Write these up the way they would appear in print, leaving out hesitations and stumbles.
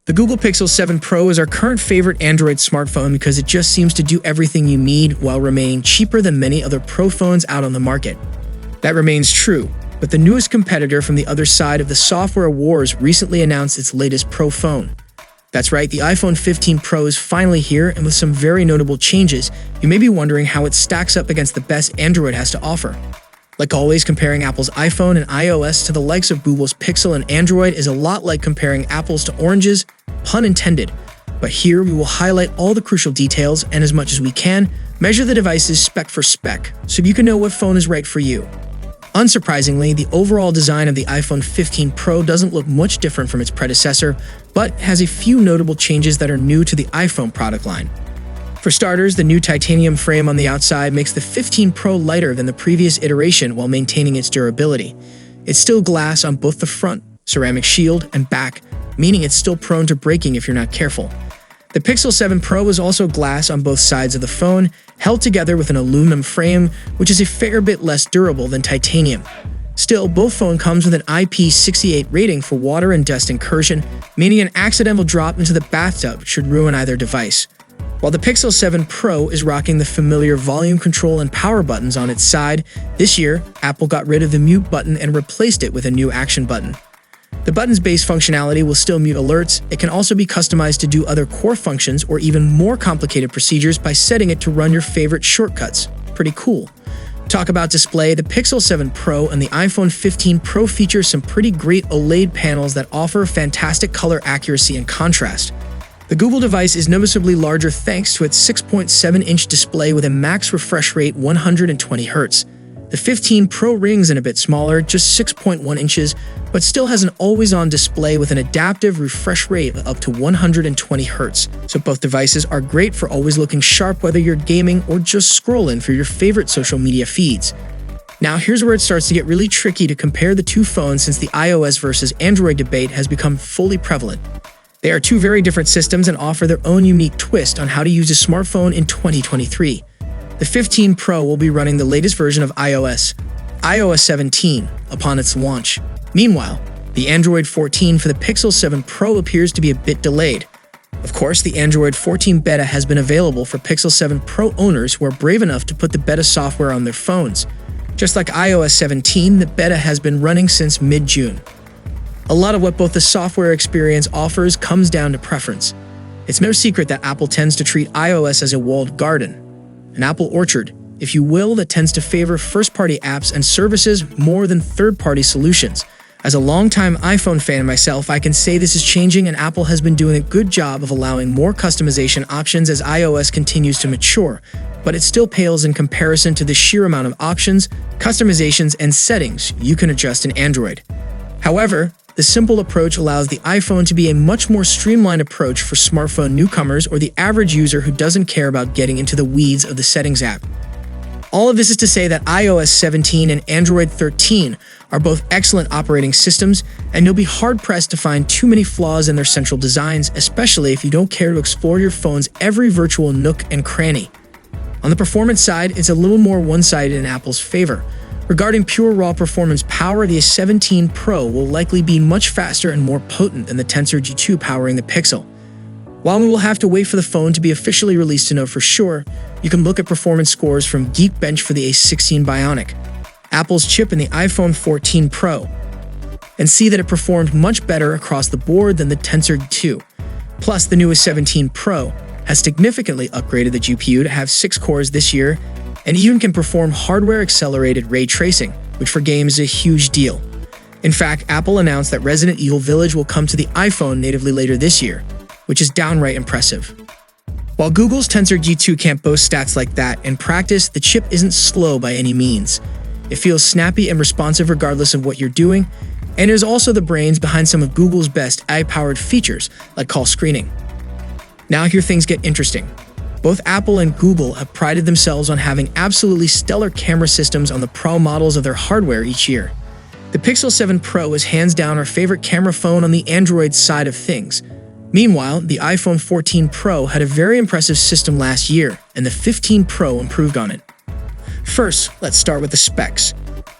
The Google Pixel 7 Pro is our current favorite Android smartphone because it just seems to do everything you need while remaining cheaper than many other Pro phones out on the market. That remains true, but the newest competitor from the other side of the software wars recently announced its latest Pro phone. That's right, the iPhone 15 Pro is finally here, and with some very notable changes, you may be wondering how it stacks up against the best Android has to offer. Like always, comparing Apple's iPhone and iOS to the likes of Google's Pixel and Android is a lot like comparing apples to oranges, pun intended. But here we will highlight all the crucial details and, as much as we can, measure the devices spec for spec, so you can know what phone is right for you. Unsurprisingly, the overall design of the iPhone 15 Pro doesn't look much different from its predecessor, but has a few notable changes that are new to the iPhone product line. For starters, the new titanium frame on the outside makes the 15 Pro lighter than the previous iteration while maintaining its durability. It's still glass on both the front, ceramic shield, and back, meaning it's still prone to breaking if you're not careful. The Pixel 7 Pro is also glass on both sides of the phone, held together with an aluminum frame, which is a fair bit less durable than titanium. Still, both phones comes with an IP68 rating for water and dust incursion, meaning an accidental drop into the bathtub should ruin either device. While the Pixel 7 Pro is rocking the familiar volume control and power buttons on its side, this year, Apple got rid of the mute button and replaced it with a new action button. The button's base functionality will still mute alerts. It can also be customized to do other core functions or even more complicated procedures by setting it to run your favorite shortcuts. Pretty cool. Talk about display, the Pixel 7 Pro and the iPhone 15 Pro feature some pretty great OLED panels that offer fantastic color accuracy and contrast. The Google device is noticeably larger thanks to its 6.7-inch display with a max refresh rate 120 Hz. The 15 Pro rings in a bit smaller, just 6.1 inches, but still has an always-on display with an adaptive refresh rate of up to 120 Hz. So both devices are great for always looking sharp whether you're gaming or just scrolling through your favorite social media feeds. Now here's where it starts to get really tricky to compare the two phones since the iOS versus Android debate has become fully prevalent. They are two very different systems and offer their own unique twist on how to use a smartphone in 2023. The 15 Pro will be running the latest version of iOS, iOS 17, upon its launch. Meanwhile, the Android 14 for the Pixel 7 Pro appears to be a bit delayed. Of course, the Android 14 beta has been available for Pixel 7 Pro owners who are brave enough to put the beta software on their phones. Just like iOS 17, the beta has been running since mid-June. A lot of what both the software experience offers comes down to preference. It's no secret that Apple tends to treat iOS as a walled garden, an apple orchard, if you will, that tends to favor first-party apps and services more than third-party solutions. As a longtime iPhone fan myself, I can say this is changing, and Apple has been doing a good job of allowing more customization options as iOS continues to mature, but it still pales in comparison to the sheer amount of options, customizations, and settings you can adjust in Android. However, the simple approach allows the iPhone to be a much more streamlined approach for smartphone newcomers or the average user who doesn't care about getting into the weeds of the settings app. All of this is to say that iOS 17 and Android 13 are both excellent operating systems, and you'll be hard-pressed to find too many flaws in their central designs, especially if you don't care to explore your phone's every virtual nook and cranny. On the performance side, it's a little more one-sided in Apple's favor. Regarding pure raw performance power, the A17 Pro will likely be much faster and more potent than the Tensor G2 powering the Pixel. While we will have to wait for the phone to be officially released to know for sure, you can look at performance scores from Geekbench for the A16 Bionic, Apple's chip in the iPhone 14 Pro, and see that it performed much better across the board than the Tensor G2. Plus, the new A17 Pro has significantly upgraded the GPU to have 6 cores this year, and even can perform hardware-accelerated ray tracing, which for games is a huge deal. In fact, Apple announced that Resident Evil Village will come to the iPhone natively later this year, which is downright impressive. While Google's Tensor G2 can't boast stats like that, in practice, the chip isn't slow by any means. It feels snappy and responsive regardless of what you're doing, and is also the brains behind some of Google's best AI-powered features, like call screening. Now here things get interesting. Both Apple and Google have prided themselves on having absolutely stellar camera systems on the Pro models of their hardware each year. The Pixel 7 Pro is hands down our favorite camera phone on the Android side of things. Meanwhile, the iPhone 14 Pro had a very impressive system last year, and the 15 Pro improved on it. First, let's start with the specs.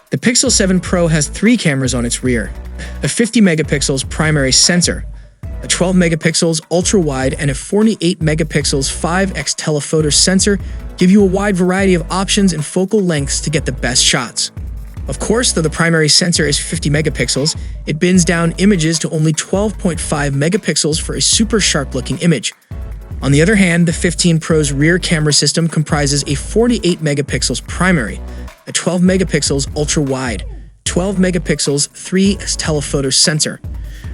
The Pixel 7 Pro has 3 cameras on its rear, a 50 megapixels primary sensor, A 12 megapixels ultra-wide and a 48 megapixels 5x telephoto sensor give you a wide variety of options and focal lengths to get the best shots. Of course, though the primary sensor is 50 megapixels, it bins down images to only 12.5 megapixels for a super sharp-looking image. On the other hand, the 15 Pro's rear camera system comprises a 48 megapixels primary, a 12 megapixels ultra-wide, 12 megapixels 3x telephoto sensor.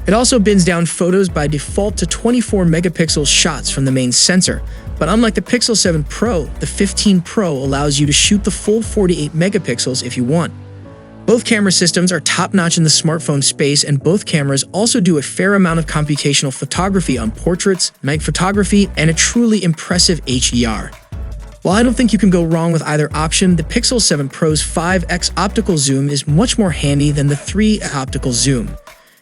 It also bins down photos by default to 24 megapixel shots from the main sensor, but unlike the Pixel 7 Pro, the 15 Pro allows you to shoot the full 48 megapixels if you want. Both camera systems are top-notch in the smartphone space, and both cameras also do a fair amount of computational photography on portraits, night photography, and a truly impressive HDR. While I don't think you can go wrong with either option, the Pixel 7 Pro's 5x optical zoom is much more handy than the 3x optical zoom.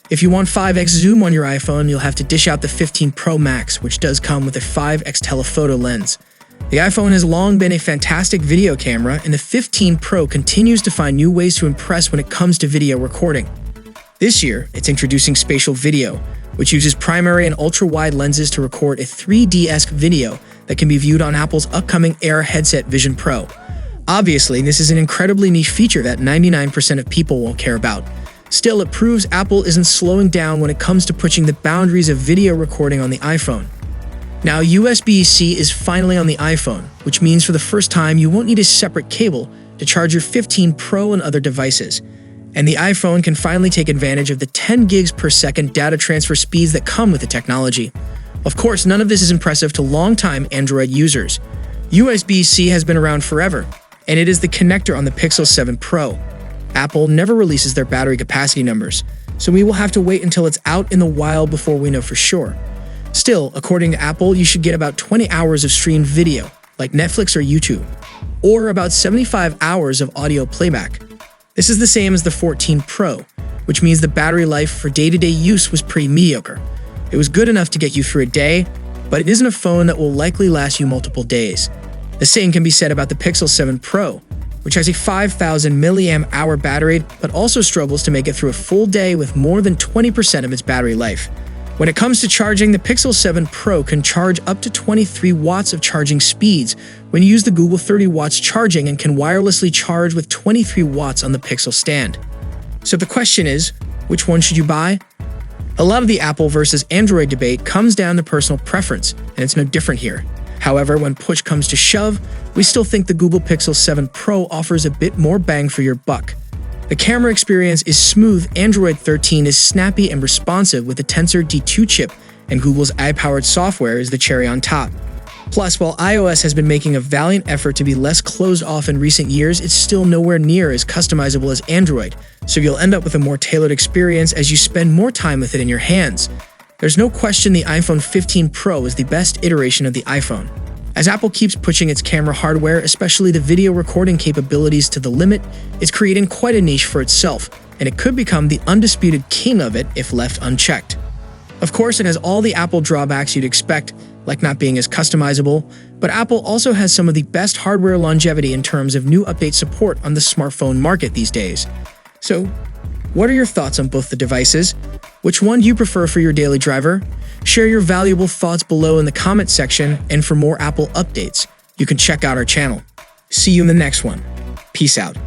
If you want 5x zoom on your iPhone, you'll have to dish out the 15 Pro Max, which does come with a 5x telephoto lens. The iPhone has long been a fantastic video camera, and the 15 Pro continues to find new ways to impress when it comes to video recording. This year, it's introducing spatial video, which uses primary and ultra-wide lenses to record a 3D-esque video that can be viewed on Apple's upcoming Air headset Vision Pro. Obviously, this is an incredibly niche feature that 99% of people won't care about. Still, it proves Apple isn't slowing down when it comes to pushing the boundaries of video recording on the iPhone. Now, USB-C is finally on the iPhone, which means for the first time you won't need a separate cable to charge your 15 Pro and other devices. And the iPhone can finally take advantage of the 10 gigs per second data transfer speeds that come with the technology. Of course, none of this is impressive to longtime Android users. USB-C has been around forever, and it is the connector on the Pixel 7 Pro. Apple never releases their battery capacity numbers, so we will have to wait until it's out in the wild before we know for sure. Still, according to Apple, you should get about 20 hours of streamed video, like Netflix or YouTube, or about 75 hours of audio playback. This is the same as the 14 Pro, which means the battery life for day-to-day use was pretty mediocre. It was good enough to get you through a day, but it isn't a phone that will likely last you multiple days. The same can be said about the Pixel 7 Pro, which has a 5,000 mAh battery, but also struggles to make it through a full day with more than 20% of its battery life. When it comes to charging, the Pixel 7 Pro can charge up to 23 watts of charging speeds when you use the Google 30 watts charging, and can wirelessly charge with 23 watts on the Pixel stand. So the question is, which one should you buy? A lot of the Apple versus Android debate comes down to personal preference, and it's no different here. However, when push comes to shove, we still think the Google Pixel 7 Pro offers a bit more bang for your buck. The camera experience is smooth, Android 13 is snappy and responsive with the Tensor D2 chip, and Google's AI-powered software is the cherry on top. Plus, while iOS has been making a valiant effort to be less closed off in recent years, it's still nowhere near as customizable as Android, so you'll end up with a more tailored experience as you spend more time with it in your hands. There's no question the iPhone 15 Pro is the best iteration of the iPhone. As Apple keeps pushing its camera hardware, especially the video recording capabilities, to the limit, it's creating quite a niche for itself, and it could become the undisputed king of it if left unchecked. Of course, it has all the Apple drawbacks you'd expect, like not being as customizable, but Apple also has some of the best hardware longevity in terms of new update support on the smartphone market these days. So, what are your thoughts on both the devices? Which one do you prefer for your daily driver? Share your valuable thoughts below in the comment section, and for more Apple updates, you can check out our channel. See you in the next one. Peace out.